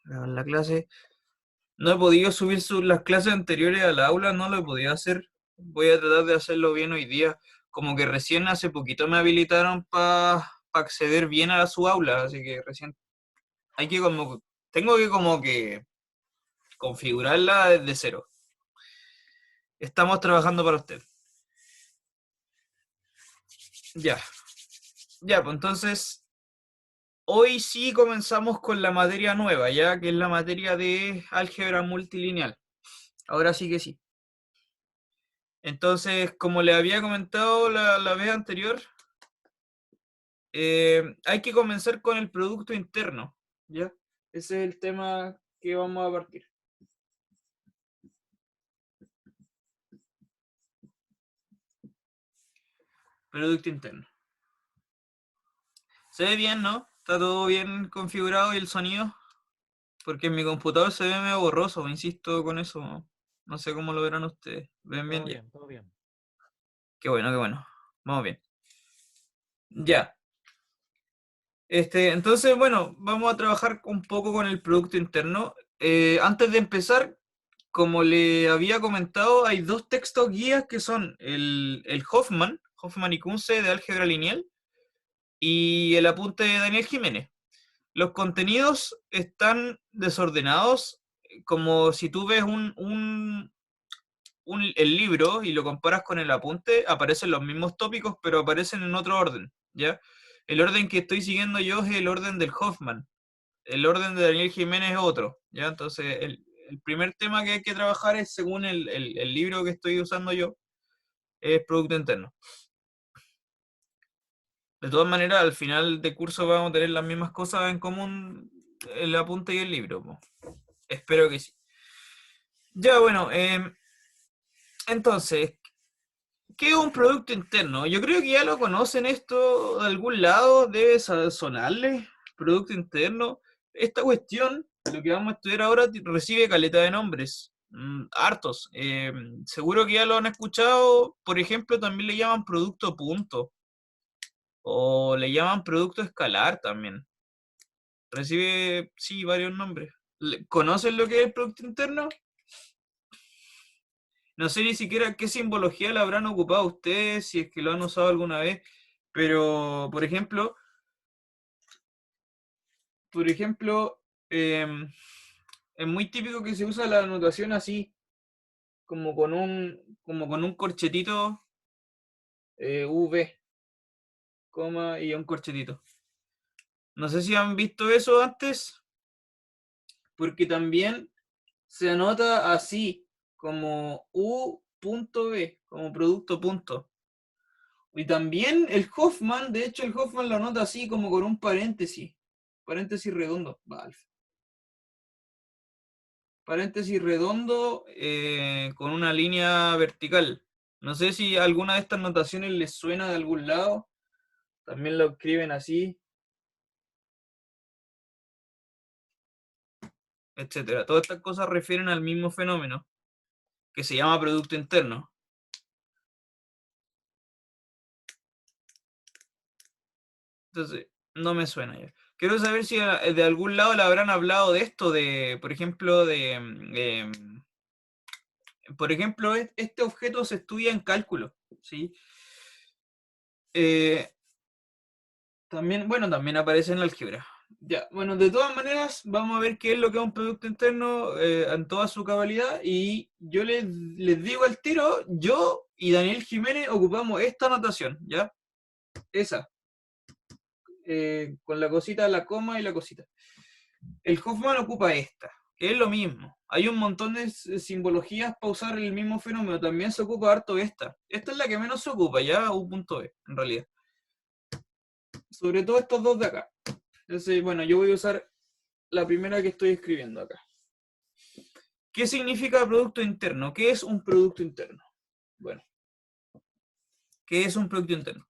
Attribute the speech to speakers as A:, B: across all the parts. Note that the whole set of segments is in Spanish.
A: grabar la clase. No he podido subir las clases anteriores al aula, no lo he podido hacer. Voy a tratar de hacerlo bien hoy día. Como que recién hace poquito me habilitaron para acceder bien a su aula, así que recién hay que tengo que como que configurarla desde cero. Estamos trabajando para usted. Ya, ya, pues entonces hoy sí comenzamos con la materia nueva, ya que es la materia de álgebra multilineal. Ahora sí que sí. Entonces, como le había comentado la vez anterior, hay que comenzar con el producto interno, ¿ya? Ese es el tema que vamos a partir. Producto interno. Se ve bien, ¿no? Está todo bien configurado y el sonido, porque en mi computador se ve medio borroso, insisto con eso. No sé cómo lo verán ustedes. ¿Ven bien?
B: Todo
A: Ya.
B: bien, todo bien.
A: Qué bueno, qué bueno. Vamos bien. Ya. Entonces, bueno, vamos a trabajar un poco con el producto interno. Antes de empezar, como le había comentado, hay dos textos guías que son el Hoffman y Kunze de álgebra lineal, y el apunte de Daniel Jiménez. Los contenidos están desordenados, como si tú ves el libro y lo comparas con el apunte, aparecen los mismos tópicos, pero aparecen en otro orden, ¿ya? El orden que estoy siguiendo yo es el orden del Hoffman. El orden de Daniel Jiménez es otro, ¿ya? Entonces, el primer tema que hay que trabajar es, según el libro que estoy usando yo, es producto interno. De todas maneras, al final de curso vamos a tener las mismas cosas en común, el apunte y el libro, po. Espero que sí. Ya, bueno, entonces, ¿qué es un producto interno? Yo creo que ya lo conocen esto de algún lado, debe sonarle, producto interno. Esta cuestión, lo que vamos a estudiar ahora, recibe caleta de nombres, hartos. Seguro que ya lo han escuchado, por ejemplo, también le llaman producto punto, o le llaman producto escalar también. Recibe, sí, varios nombres. ¿Conocen lo que es el producto interno? No sé ni siquiera qué simbología la habrán ocupado ustedes, si es que lo han usado alguna vez, pero por ejemplo, es muy típico que se usa la anotación así, como con un corchetito, V, coma y un corchetito. No sé si han visto eso antes, porque también se anota así, como U.B, como producto punto. Y también el Hoffman, de hecho el Hoffman lo anota así como con un paréntesis redondo, paréntesis redondo con una línea vertical. No sé si alguna de estas notaciones les suena de algún lado, también lo escriben así, etcétera. Todas estas cosas refieren al mismo fenómeno, que se llama producto interno. Entonces, no me suena ya. Quiero saber si de algún lado le habrán hablado de esto, de, por ejemplo, este objeto se estudia en cálculo, ¿sí? Eh, también, bueno, también aparece en la álgebra. Ya, bueno, de todas maneras, vamos a ver qué es lo que es un producto interno en toda su cabalidad. Y yo les digo al tiro, yo y Daniel Jiménez ocupamos esta notación, ¿ya? Esa, con la cosita, la coma y la cosita. El Hoffman ocupa esta, que es lo mismo. Hay un montón de simbologías para usar el mismo fenómeno. También se ocupa harto esta. Esta es la que menos se ocupa, ya U.B, en realidad. Sobre todo estos dos de acá. Entonces, bueno, yo voy a usar la primera que estoy escribiendo acá. ¿Qué significa producto interno? ¿Qué es un producto interno? Bueno, ¿qué es un producto interno?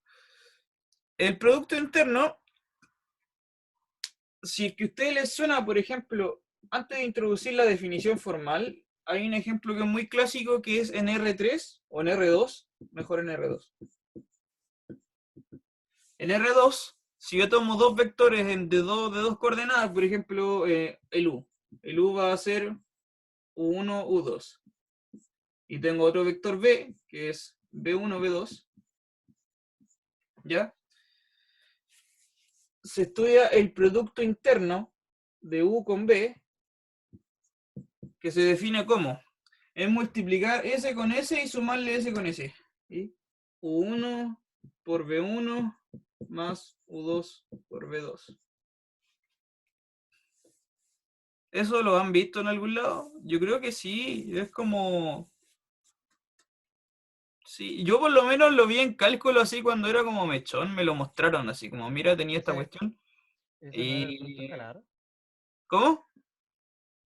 A: El producto interno, si es que a ustedes les suena, por ejemplo, antes de introducir la definición formal, hay un ejemplo que es muy clásico que es en R3 o en R2, mejor en R2. En R2, si yo tomo dos vectores de dos coordenadas, por ejemplo, el U, el U va a ser U1, U2. Y tengo otro vector B, que es B1, B2. ¿Ya? Se estudia el producto interno de U con B, que se define como es multiplicar S con S y sumarle S con S. ¿Sí? U1 por B1 más U2 por B2. ¿Eso lo han visto en algún lado? Yo creo que sí, es como... Sí, yo por lo menos lo vi en cálculo así cuando era como mechón, me lo mostraron así, como mira, tenía esta
B: Ese,
A: cuestión.
B: ese no era el producto
A: Y...
B: escalar.
A: ¿Cómo?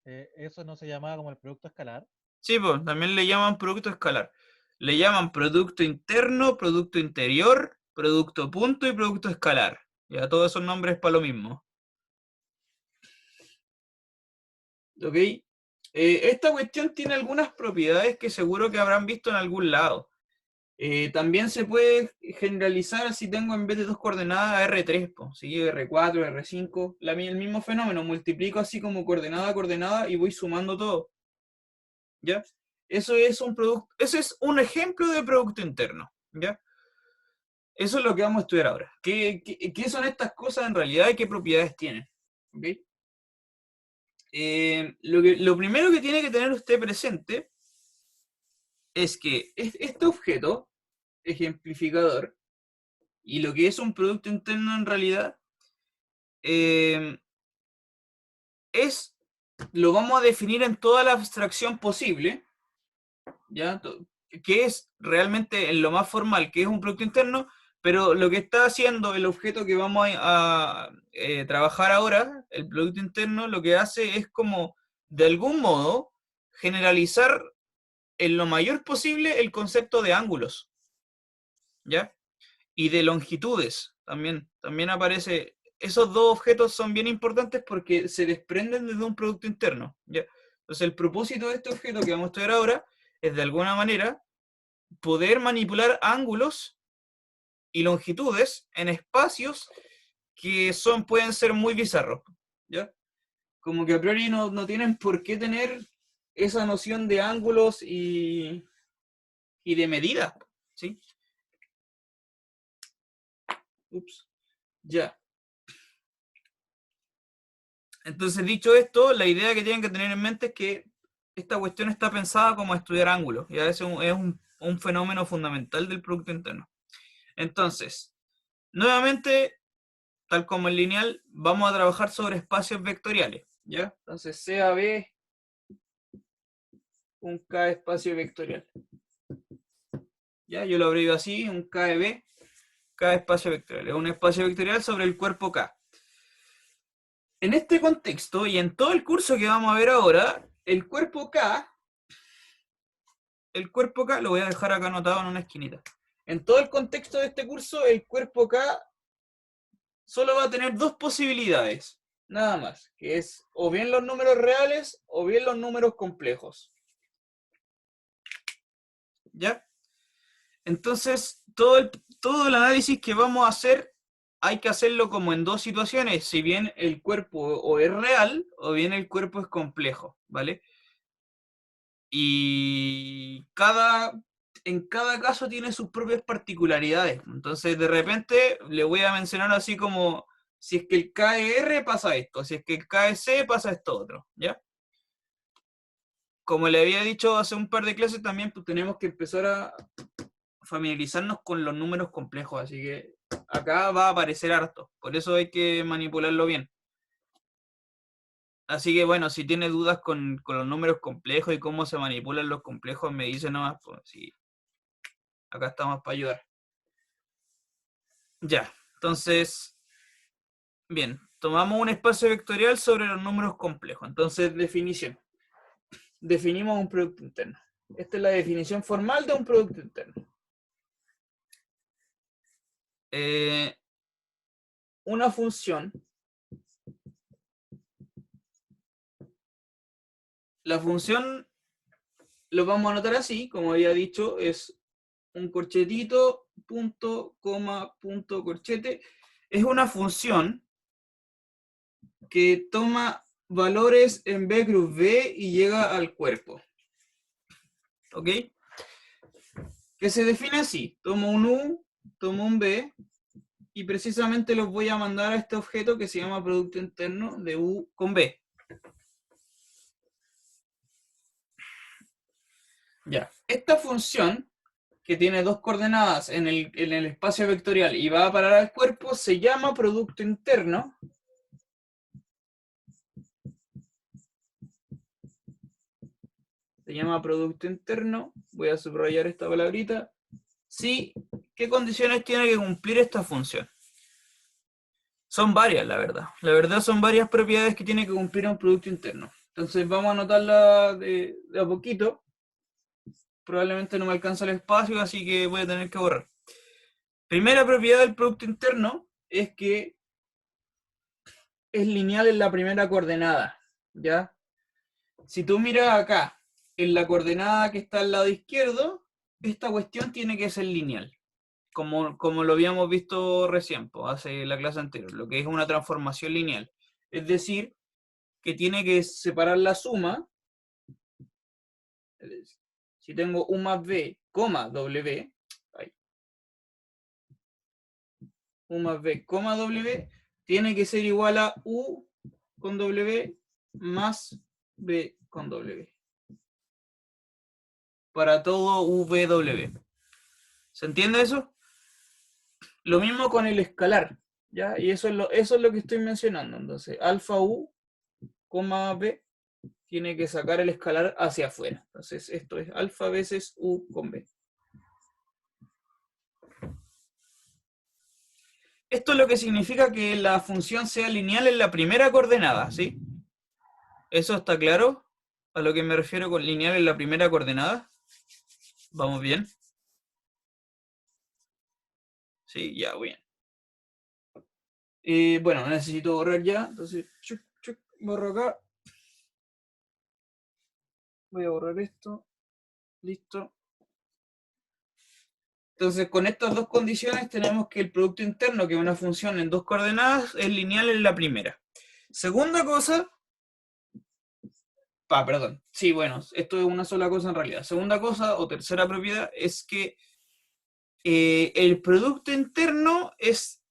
B: Eso no se llamaba como el producto escalar.
A: Sí, pues también le llaman producto escalar. Le llaman producto interno, producto interior, producto punto y producto escalar. Ya todos esos nombres para lo mismo. ¿Ok? Esta cuestión tiene algunas propiedades que seguro que habrán visto en algún lado. También se puede generalizar si tengo en vez de dos coordenadas R3, pues, ¿sí? R4, R5, el mismo fenómeno, multiplico así como coordenada a coordenada y voy sumando todo. ¿Ya? Eso es un producto, ese es un ejemplo de producto interno. ¿Ya? Eso es lo que vamos a estudiar ahora. ¿Qué son estas cosas en realidad y qué propiedades tienen? ¿Ok? Lo primero que tiene que tener usted presente es que este objeto ejemplificador y lo que es un producto interno en realidad eh, lo vamos a definir en toda la abstracción posible, ¿ya? Que es realmente en lo más formal, que es un producto interno, pero lo que está haciendo el objeto que vamos a trabajar ahora, el producto interno, lo que hace es como, de algún modo, generalizar en lo mayor posible el concepto de ángulos, ¿ya? Y de longitudes, también aparece, esos dos objetos son bien importantes porque se desprenden desde un producto interno, ¿ya? Entonces el propósito de este objeto que vamos a estudiar ahora es de alguna manera poder manipular ángulos y longitudes en espacios que pueden ser muy bizarros, ¿ya? Como que a priori no tienen por qué tener esa noción de ángulos y de medida, ¿sí? Ups, ya. Entonces, dicho esto, la idea que tienen que tener en mente es que esta cuestión está pensada como estudiar ángulos, y a veces es un fenómeno fundamental del producto interno. Entonces, nuevamente, tal como en lineal, vamos a trabajar sobre espacios vectoriales, ¿ya? Entonces, CAB, un K espacio vectorial. ¿Ya? Yo lo abrevio así, un KEB, K espacio vectorial. Es un espacio vectorial sobre el cuerpo K. En este contexto y en todo el curso que vamos a ver ahora, el cuerpo K lo voy a dejar acá anotado en una esquinita. En todo el contexto de este curso, el cuerpo K solo va a tener dos posibilidades, nada más, que es o bien los números reales o bien los números complejos. ¿Ya? Entonces, todo el análisis que vamos a hacer hay que hacerlo como en dos situaciones, si bien el cuerpo o es real o bien el cuerpo es complejo, ¿vale? Y en cada caso tiene sus propias particularidades. Entonces, de repente, le voy a mencionar así como, si es que el KR pasa esto, si es que el KC pasa esto otro, ¿ya? Como le había dicho hace un par de clases también, pues tenemos que empezar a familiarizarnos con los números complejos, así que acá va a aparecer harto, por eso hay que manipularlo bien. Así que bueno, si tiene dudas con los números complejos y cómo se manipulan los complejos, me dice nomás, pues sí, acá estamos para ayudar. Ya, entonces, bien, tomamos un espacio vectorial sobre los números complejos. Entonces, definición. Definimos un producto interno. Esta es la definición formal de un producto interno. Eh, una función, la función lo vamos a anotar así, como había dicho, es un corchetito, punto, coma, punto, corchete. Es una función que toma valores en B cruz B y llega al cuerpo. ¿Ok? Que se define así. Tomo un U, tomo un B, y precisamente los voy a mandar a este objeto que se llama producto interno de U con B. Ya. Esta función, que tiene dos coordenadas en el espacio vectorial y va a parar al cuerpo, se llama producto interno. Se llama producto interno. Voy a subrayar esta palabrita. Sí, ¿qué condiciones tiene que cumplir esta función? Son varias, la verdad. La verdad son varias propiedades que tiene que cumplir un producto interno. Entonces vamos a anotarla de a poquito. Probablemente no me alcanza el espacio, así que voy a tener que borrar. Primera propiedad del producto interno es que es lineal en la primera coordenada, ¿ya? Si tú miras acá, en la coordenada que está al lado izquierdo, esta cuestión tiene que ser lineal, como lo habíamos visto recién, hace la clase anterior, lo que es una transformación lineal. Es decir, que tiene que separar la suma. Si tengo U más B, W, U más B, W, tiene que ser igual a U con W más B con W. Para todo VW. ¿Se entiende eso? Lo mismo con el escalar, ¿ya? Y eso es lo que estoy mencionando. Entonces, alfa U, B, tiene que sacar el escalar hacia afuera. Entonces, esto es alfa veces U con B. Esto es lo que significa que la función sea lineal en la primera coordenada, ¿sí? ¿Eso está claro? ¿A lo que me refiero con lineal en la primera coordenada? ¿Vamos bien? Sí, ya, bien. Bueno, necesito borrar ya, entonces borro acá. Voy a borrar esto. Listo. Entonces, con estas dos condiciones tenemos que el producto interno, que es una función en dos coordenadas, es lineal en la primera. Segunda cosa, perdón, sí, bueno, esto es una sola cosa en realidad. Segunda cosa, o tercera propiedad, es que el producto interno es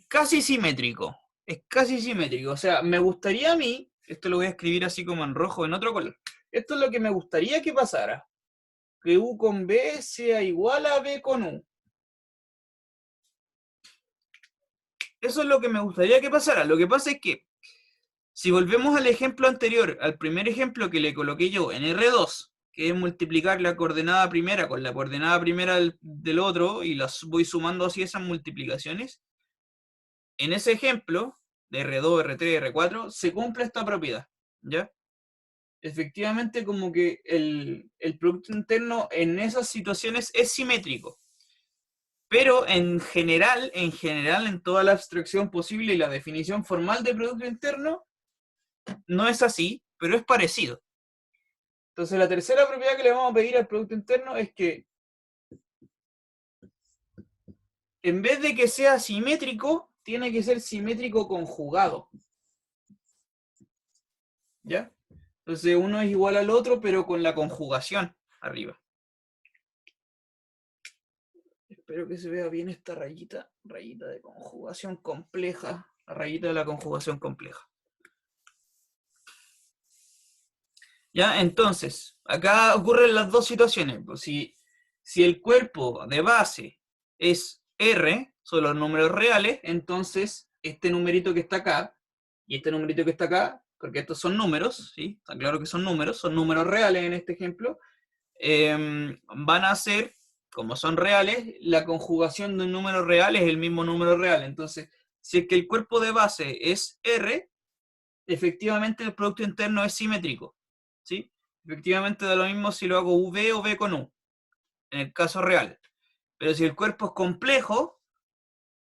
A: casi simétrico. Es casi simétrico. O sea, me gustaría a mí, esto lo voy a escribir así como en rojo, en otro color. Esto es lo que me gustaría que pasara. Que U con B sea igual a B con U. Eso es lo que me gustaría que pasara. Lo que pasa es que, si volvemos al ejemplo anterior, al primer ejemplo que le coloqué yo en R2, que es multiplicar la coordenada primera con la coordenada primera del otro, y las voy sumando así esas multiplicaciones, en ese ejemplo, de R2, R3, R4, se cumple esta propiedad, ¿ya? Efectivamente, como que el producto interno en esas situaciones es simétrico. Pero en general, en toda la abstracción posible y la definición formal de producto interno, no es así, pero es parecido. Entonces, la tercera propiedad que le vamos a pedir al producto interno es que, en vez de que sea simétrico, tiene que ser simétrico conjugado. ¿Ya? Entonces, uno es igual al otro, pero con la conjugación arriba. Espero que se vea bien esta rayita de conjugación compleja, la rayita de la conjugación compleja. ¿Ya? Entonces, acá ocurren las dos situaciones. Pues si el cuerpo de base es R, son los números reales, entonces este numerito que está acá y este numerito que está acá, porque estos son números, ¿sí? Está claro que son números reales en este ejemplo, van a ser, como son reales, la conjugación de un número real es el mismo número real. Entonces, si es que el cuerpo de base es R, efectivamente el producto interno es simétrico, ¿sí? Efectivamente da lo mismo si lo hago V o V con U, en el caso real. Pero si el cuerpo es complejo,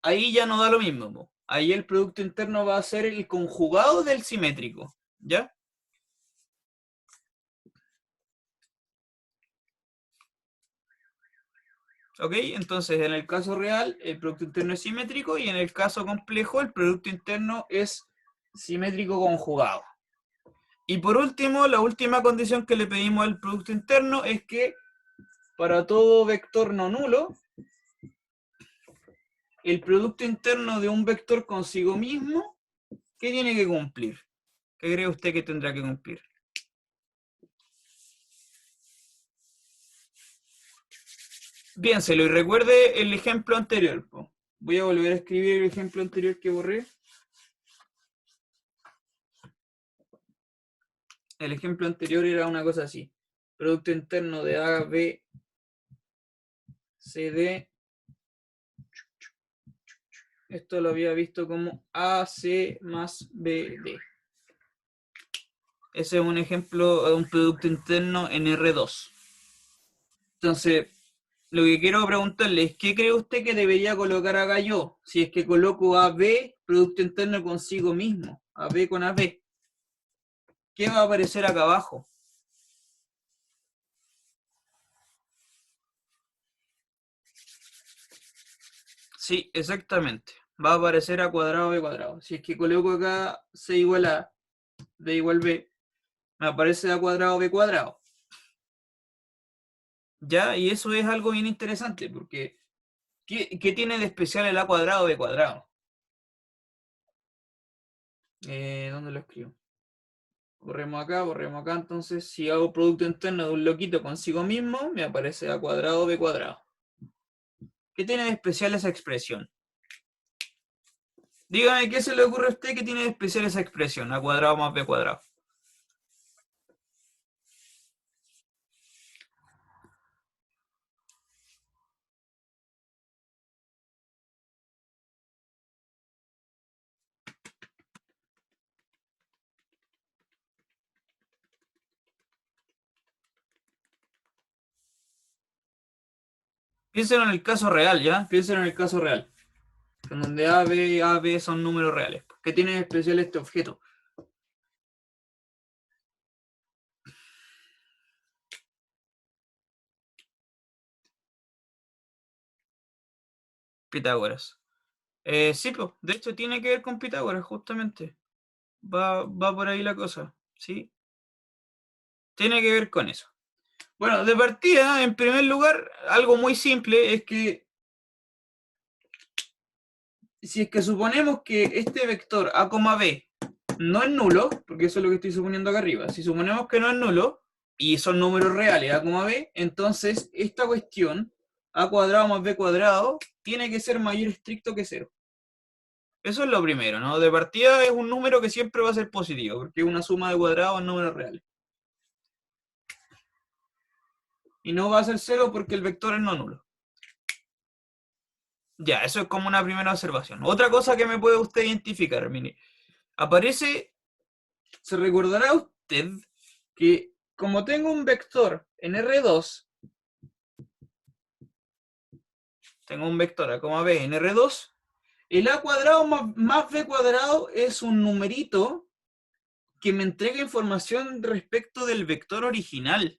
A: ahí ya no da lo mismo, po. Ahí el producto interno va a ser el conjugado del simétrico, ¿ya? ¿Ok? Entonces, en el caso real, el producto interno es simétrico y en el caso complejo, el producto interno es simétrico conjugado. Y por último, la última condición que le pedimos al producto interno es que para todo vector no nulo, el producto interno de un vector consigo mismo, ¿qué tiene que cumplir? ¿Qué cree usted que tendrá que cumplir? Piénselo y recuerde el ejemplo anterior. Voy a volver a escribir el ejemplo anterior que borré. El ejemplo anterior era una cosa así. Producto interno de A, B, C, D. Esto lo había visto como AC más BD. Ese es un ejemplo de un producto interno en R2. Entonces, lo que quiero preguntarle es, ¿qué cree usted que debería colocar acá yo? Si es que coloco AB, producto interno consigo mismo, AB con AB. ¿Qué va a aparecer acá abajo? Sí, exactamente. Va a aparecer A cuadrado B cuadrado. Si es que coloco acá C igual a, D igual B, me aparece A cuadrado B cuadrado. ¿Ya? Y eso es algo bien interesante, porque ¿qué tiene de especial el A cuadrado B cuadrado? ¿Dónde lo escribo? Borremos acá, entonces si hago producto interno de un loquito consigo mismo, me aparece A cuadrado B cuadrado. ¿Qué tiene de especial esa expresión? Dígame, ¿qué se le ocurre a usted que tiene de especial esa expresión? A cuadrado más B cuadrado. Piénselo en el caso real, ¿ya? Piénselo en el caso real. En donde A, B son números reales. ¿Qué tiene de especial este objeto? Pitágoras. Sí, pues, de hecho tiene que ver con Pitágoras, justamente. Va por ahí la cosa, ¿sí? Tiene que ver con eso. Bueno, de partida, en primer lugar, algo muy simple es que si es que suponemos que este vector A, B no es nulo, porque eso es lo que estoy suponiendo acá arriba, si suponemos que no es nulo y son números reales A, B, entonces esta cuestión A cuadrado más B cuadrado tiene que ser mayor estricto que 0. Eso es lo primero, ¿no? De partida es un número que siempre va a ser positivo, porque es una suma de cuadrados en números reales. Y no va a ser 0 porque el vector es no nulo. Ya, eso es como una primera observación. Otra cosa que me puede usted identificar, mire, aparece, se recordará usted que como tengo un vector en R2, tengo un vector A, B en R2, el A cuadrado más B cuadrado es un numerito que me entrega información respecto del vector original.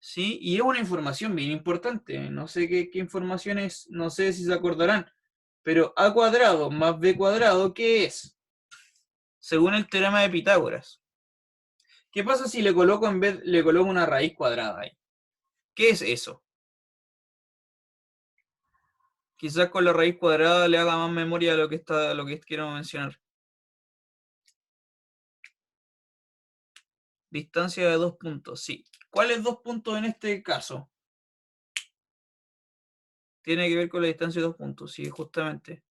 A: ¿Sí? Y es una información bien importante. No sé qué información es, no sé si se acordarán. Pero A cuadrado más B cuadrado, ¿qué es? Según el teorema de Pitágoras. ¿Qué pasa si le coloco le coloco una raíz cuadrada ahí? ¿Qué es eso? Quizás con la raíz cuadrada le haga más memoria a lo que quiero mencionar. Distancia de 2 puntos, sí. ¿Cuáles 2 puntos en este caso? Tiene que ver con la distancia de 2 puntos, sí, justamente.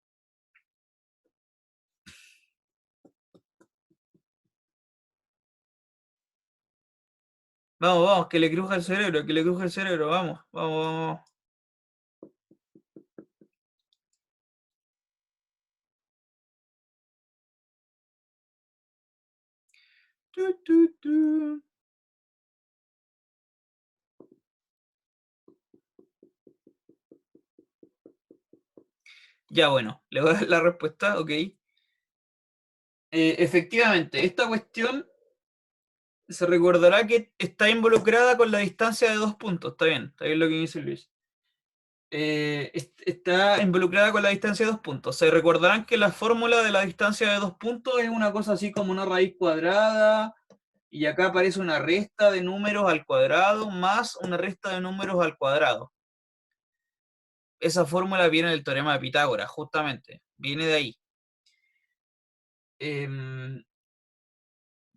A: Vamos, vamos, que le cruja el cerebro, que le cruja el cerebro, vamos, vamos, vamos. Ya, bueno, le voy a dar la respuesta, ok. Efectivamente, esta cuestión se recordará que está involucrada con la distancia de 2 puntos, está bien lo que dice Luis. está involucrada con la distancia de 2 puntos. Se recordarán que la fórmula de la distancia de 2 puntos es una cosa así como una raíz cuadrada, y acá aparece una resta de números al cuadrado más una resta de números al cuadrado. Esa fórmula viene del teorema de Pitágoras, justamente. Viene de ahí.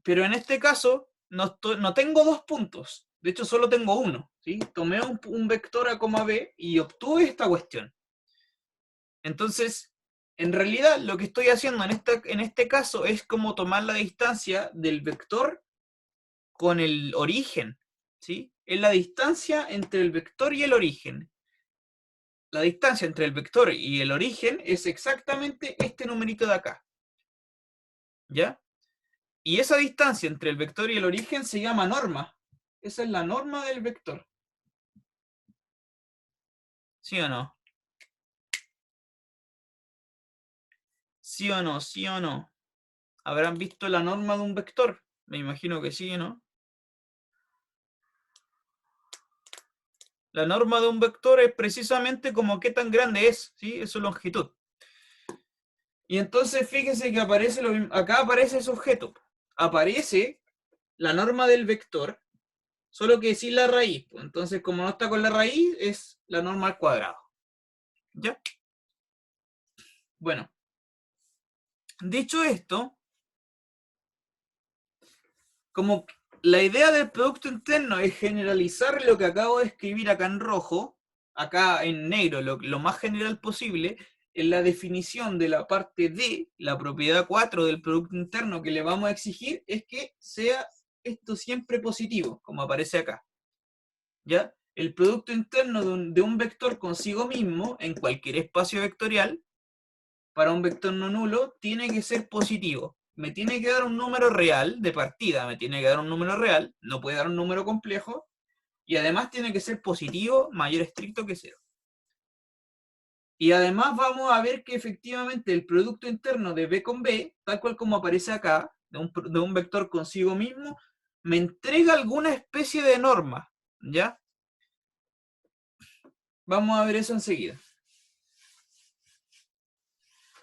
A: Pero en este caso no tengo 2 puntos. De hecho, solo tengo uno. ¿Sí? Tomé un vector a, b y obtuve esta cuestión. Entonces, en realidad, lo que estoy haciendo en este caso es como tomar la distancia del vector con el origen. ¿Sí? Es la distancia entre el vector y el origen. La distancia entre el vector y el origen es exactamente este numerito de acá. ¿Ya? Y esa distancia entre el vector y el origen se llama norma. Esa es la norma del vector. ¿Sí o no? ¿Sí o no? ¿Sí o no? ¿Habrán visto la norma de un vector? Me imagino que sí, ¿no? La norma de un vector es precisamente como qué tan grande es, ¿sí? Es su longitud. Y entonces fíjese que aparece acá aparece ese objeto. Aparece la norma del vector, solo que sin la raíz. Entonces, como no está con la raíz, es la norma al cuadrado. ¿Ya? Bueno, dicho esto, como la idea del producto interno es generalizar lo que acabo de escribir acá en rojo, acá en negro, lo más general posible, en la definición de la parte D, la propiedad 4 del producto interno que le vamos a exigir, es que sea esto siempre positivo, como aparece acá. ¿Ya? El producto interno de un vector consigo mismo, en cualquier espacio vectorial, para un vector no nulo, tiene que ser positivo. Me tiene que dar un número real de partida, me tiene que dar un número real, no puede dar un número complejo, y además tiene que ser positivo, mayor estricto que 0. Y además vamos a ver que efectivamente el producto interno de B con B, tal cual como aparece acá, de un vector consigo mismo, me entrega alguna especie de norma, ¿ya? Vamos a ver eso enseguida.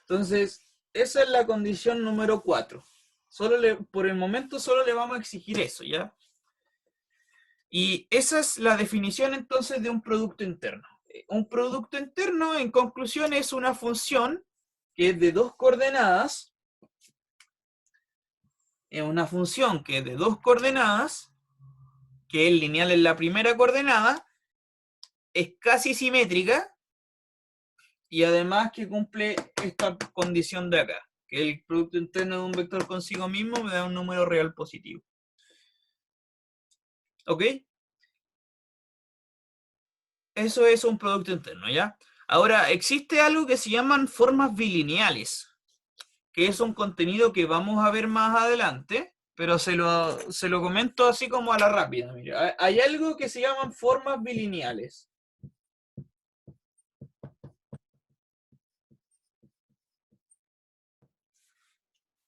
A: Entonces, esa es la condición número 4. Por el momento solo le vamos a exigir eso, ¿ya? Y esa es la definición entonces de un producto interno. Un producto interno, en conclusión, es una función que es de 2 coordenadas. Es una función que es de 2 coordenadas, que es lineal en la primera coordenada, es casi simétrica, y además que cumple esta condición de acá, que el producto interno de un vector consigo mismo me da un número real positivo. ¿Ok? Eso es un producto interno, ¿ya? Ahora, existe algo que se llaman formas bilineales, que es un contenido que vamos a ver más adelante, pero se lo comento así como a la rápida. Mira, hay algo que se llaman formas bilineales.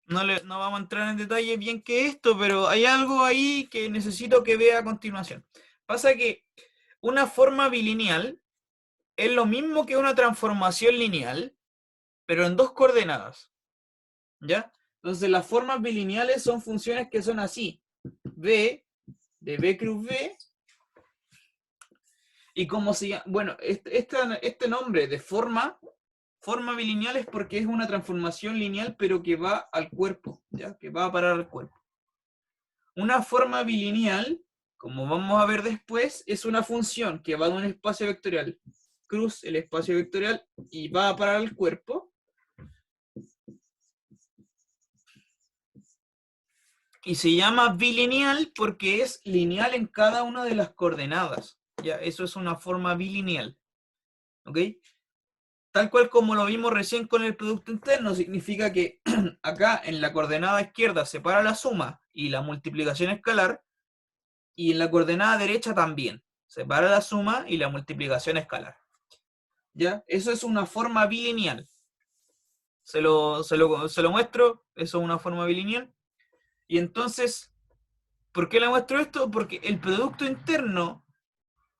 A: No vamos a entrar en detalle bien qué es esto, pero hay algo ahí que necesito que vea a continuación. Pasa que una forma bilineal es lo mismo que una transformación lineal, pero en 2 coordenadas. ¿Ya? Entonces las formas bilineales son funciones que son así. B de B cruz B. Y como se llama, bueno, este nombre de forma bilineal es porque es una transformación lineal, pero que va al cuerpo, ¿ya? Que va a parar al cuerpo. Una forma bilineal, como vamos a ver después, es una función que va de un espacio vectorial, cruz el espacio vectorial y va a parar al cuerpo. Y se llama bilineal porque es lineal en cada una de las coordenadas. Ya, eso es una forma bilineal. ¿Ok? Tal cual como lo vimos recién con el producto interno, significa que acá en la coordenada izquierda separa la suma y la multiplicación escalar, y en la coordenada derecha también. Separa la suma y la multiplicación escalar. ¿Ya? Eso es una forma bilineal. Se lo muestro, eso es una forma bilineal. Y entonces, ¿por qué le muestro esto? Porque el producto interno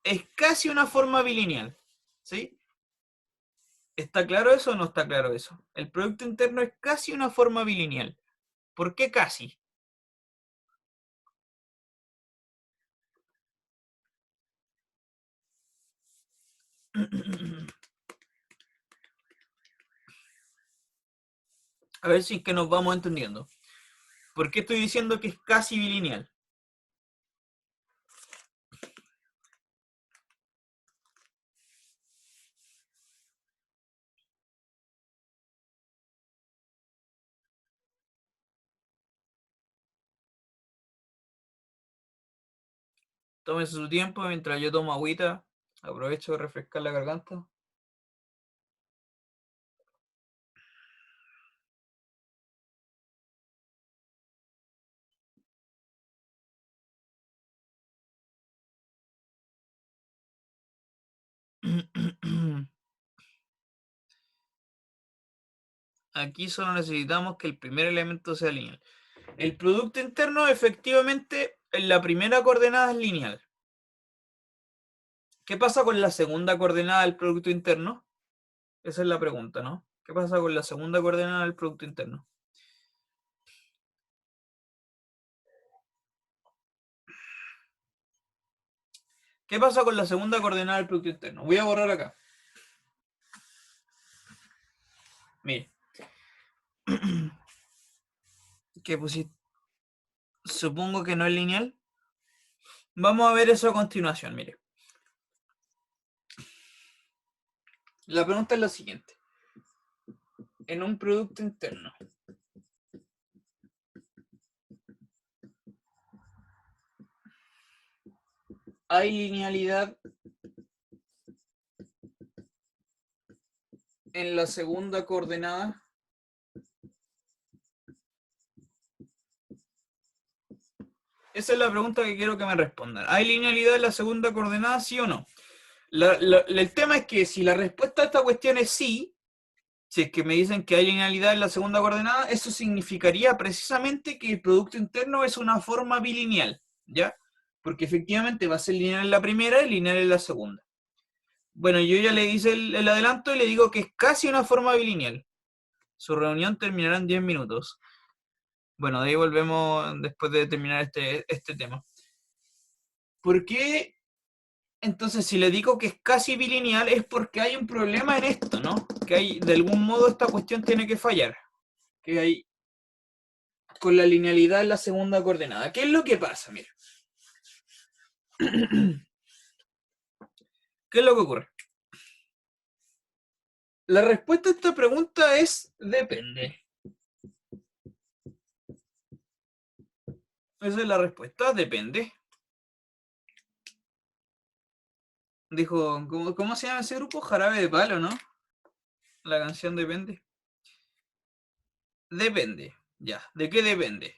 A: es casi una forma bilineal. ¿Sí? ¿Está claro eso o no está claro eso? El producto interno es casi una forma bilineal. ¿Por qué casi? A ver si es que nos vamos entendiendo. ¿Por qué estoy diciendo que es casi bilineal? Tómese su tiempo mientras yo tomo agüita. Aprovecho de refrescar la garganta. Aquí solo necesitamos que el primer elemento sea lineal. El producto interno, efectivamente, en la primera coordenada es lineal. ¿Qué pasa con la segunda coordenada del producto interno? Esa es la pregunta, ¿no? ¿Qué pasa con la segunda coordenada del producto interno? ¿Qué pasa con la segunda coordenada del producto interno? Voy a borrar acá. Mire. ¿Qué pusiste? Supongo que no es lineal. Vamos a ver eso a continuación, mire. La pregunta es la siguiente. En un producto interno, ¿hay linealidad en la segunda coordenada? Esa es la pregunta que quiero que me respondan. ¿Hay linealidad en la segunda coordenada, sí o no? El tema es que si la respuesta a esta cuestión es sí, si es que me dicen que hay linealidad en la segunda coordenada, eso significaría precisamente que el producto interno es una forma bilineal, ¿ya? Porque efectivamente va a ser lineal en la primera y lineal en la segunda. Bueno, yo ya le hice el adelanto y le digo que es casi una forma bilineal. Su reunión terminará en 10 minutos. Bueno, de ahí volvemos después de terminar este tema. ¿Por qué? Entonces, si le digo que es casi bilineal, es porque hay un problema en esto, ¿no? Que hay, de algún modo, esta cuestión tiene que fallar. Que hay con la linealidad en la segunda coordenada. ¿Qué es lo que pasa? Mira. ¿Qué es lo que ocurre? La respuesta a esta pregunta es depende. Esa es la respuesta, depende. Dijo, ¿cómo se llama ese grupo? Jarabe de Palo, ¿no? La canción depende. Depende. Ya, ¿de qué depende?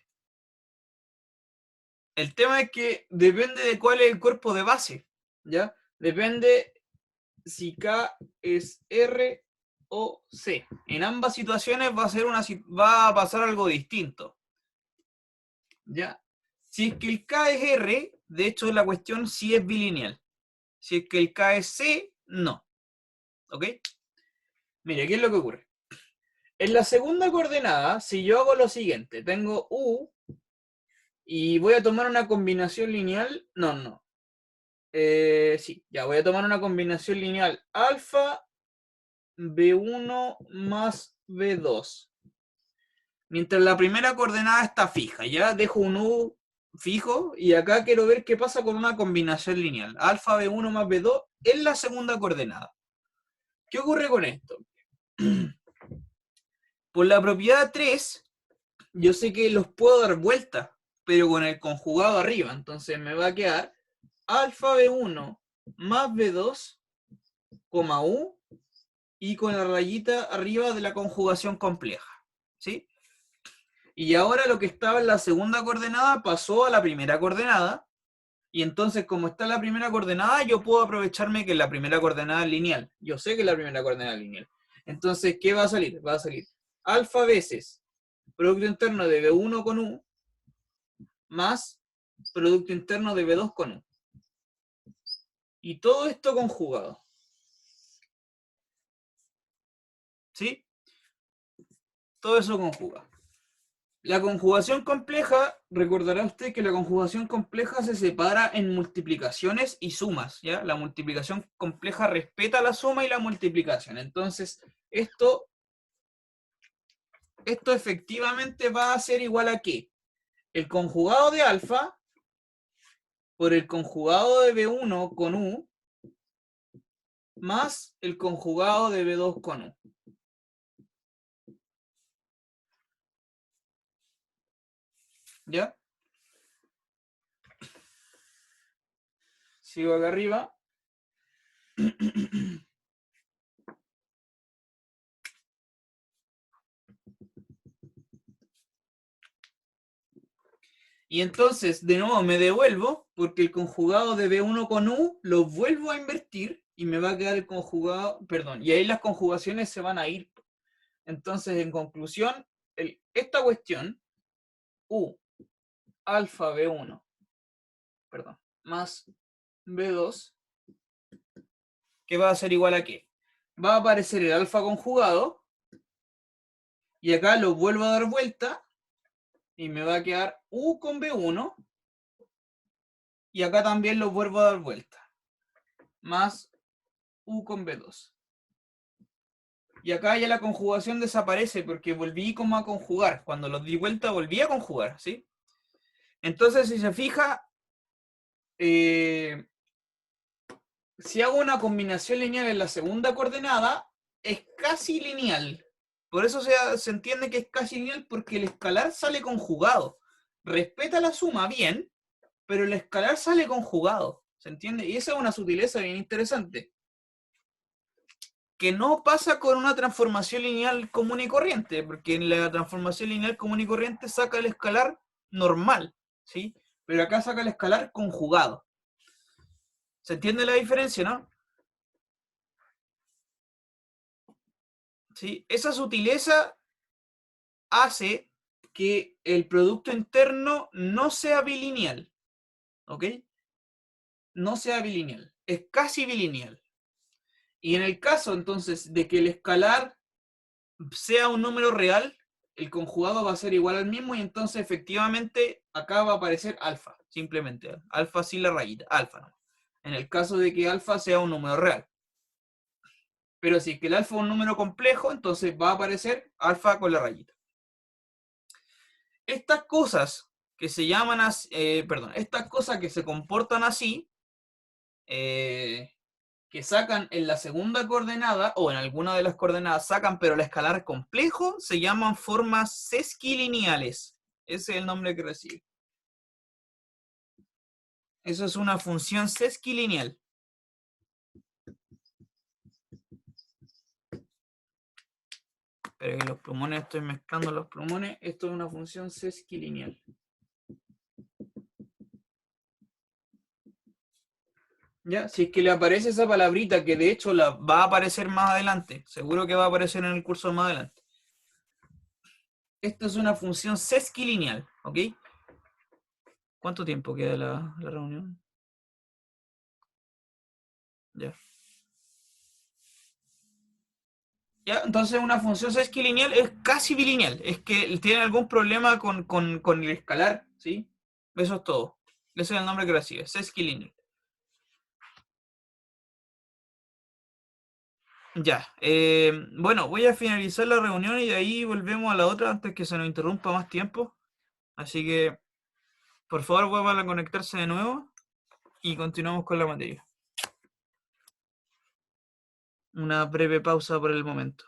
A: El tema es que depende de cuál es el cuerpo de base, ¿ya? Depende si K es R o C. En ambas situaciones va a pasar algo distinto, ¿ya? Si es que el K es R, de hecho la cuestión sí es bilineal. Si es que el K es C, no. ¿Ok? Mire, ¿qué es lo que ocurre? En la segunda coordenada, si yo hago lo siguiente, tengo U y voy a tomar una combinación lineal, no. Sí, ya voy a tomar una combinación lineal alfa B1 más B2. Mientras la primera coordenada está fija, ya dejo un U fijo y acá quiero ver qué pasa con una combinación lineal. Alfa B1 más B2 en la segunda coordenada. ¿Qué ocurre con esto? Por la propiedad 3, yo sé que los puedo dar vuelta, pero con el conjugado arriba. Entonces me va a quedar alfa B1 más B2, U, y con la rayita arriba de la conjugación compleja. ¿Sí? Y ahora lo que estaba en la segunda coordenada pasó a la primera coordenada. Y entonces, como está en la primera coordenada, yo puedo aprovecharme que la primera coordenada es lineal. Yo sé que la primera coordenada es lineal. Entonces, ¿qué va a salir? Va a salir alfa veces producto interno de B1 con U más producto interno de B2 con U. Y todo esto conjugado. ¿Sí? Todo eso conjuga. La conjugación compleja, recordará usted que la conjugación compleja se separa en multiplicaciones y sumas, ¿ya? La multiplicación compleja respeta la suma y la multiplicación. Entonces, esto efectivamente va a ser igual a ¿qué? El conjugado de alfa por el conjugado de B1 con U más el conjugado de B2 con U. ¿Ya? Sigo acá arriba. Y entonces, de nuevo, me devuelvo, porque el conjugado de B1 con U lo vuelvo a invertir y me va a quedar el conjugado, perdón, y ahí las conjugaciones se van a ir. Entonces, en conclusión, esta cuestión, U alfa B1, perdón, más B2, que va a ser igual a ¿qué? Va a aparecer el alfa conjugado, y acá lo vuelvo a dar vuelta, y me va a quedar U con B1, y acá también lo vuelvo a dar vuelta, más U con B2. Y acá ya la conjugación desaparece porque volví como a conjugar. Cuando los di vuelta volví a conjugar, ¿sí? Entonces, si se fija, si hago una combinación lineal en la segunda coordenada, es casi lineal. Por eso se entiende que es casi lineal, porque el escalar sale conjugado. Respeta la suma bien, pero el escalar sale conjugado. ¿Se entiende? Y esa es una sutileza bien interesante, que no pasa con una transformación lineal común y corriente, porque en la transformación lineal común y corriente saca el escalar normal, ¿sí? Pero acá saca el escalar conjugado. ¿Se entiende la diferencia, no? ¿Sí? Esa sutileza hace que el producto interno no sea bilineal, ¿ok? No sea bilineal, es casi bilineal. Y en el caso, entonces, de que el escalar sea un número real, el conjugado va a ser igual al mismo, y entonces efectivamente acá va a aparecer alfa, simplemente. Alfa sin la rayita, alfa, ¿no? En el caso de que alfa sea un número real. Pero si es que el alfa es un número complejo, entonces va a aparecer alfa con la rayita. Estas cosas que se llaman así, estas cosas que se comportan así, que sacan en la segunda coordenada, o en alguna de las coordenadas sacan, pero el escalar complejo, se llaman formas sesquilineales. Ese es el nombre que recibe. Eso es una función sesquilineal. Pero que los plumones, estoy mezclando los plumones. Esto es una función sesquilineal. ¿Ya? Si es que le aparece esa palabrita, que de hecho la va a aparecer más adelante, seguro que va a aparecer en el curso más adelante. Esto es una función sesquilineal, ¿ok? ¿Cuánto tiempo queda la reunión? Ya. Ya, entonces una función sesquilineal es casi bilineal, es que tiene algún problema con el escalar, ¿sí? Eso es todo. Ese es el nombre que recibe, sesquilineal. Ya, bueno, voy a finalizar la reunión y de ahí volvemos a la otra antes que se nos interrumpa más tiempo. Así que, por favor, vuelvan a conectarse de nuevo y continuamos con la materia. Una breve pausa por el momento.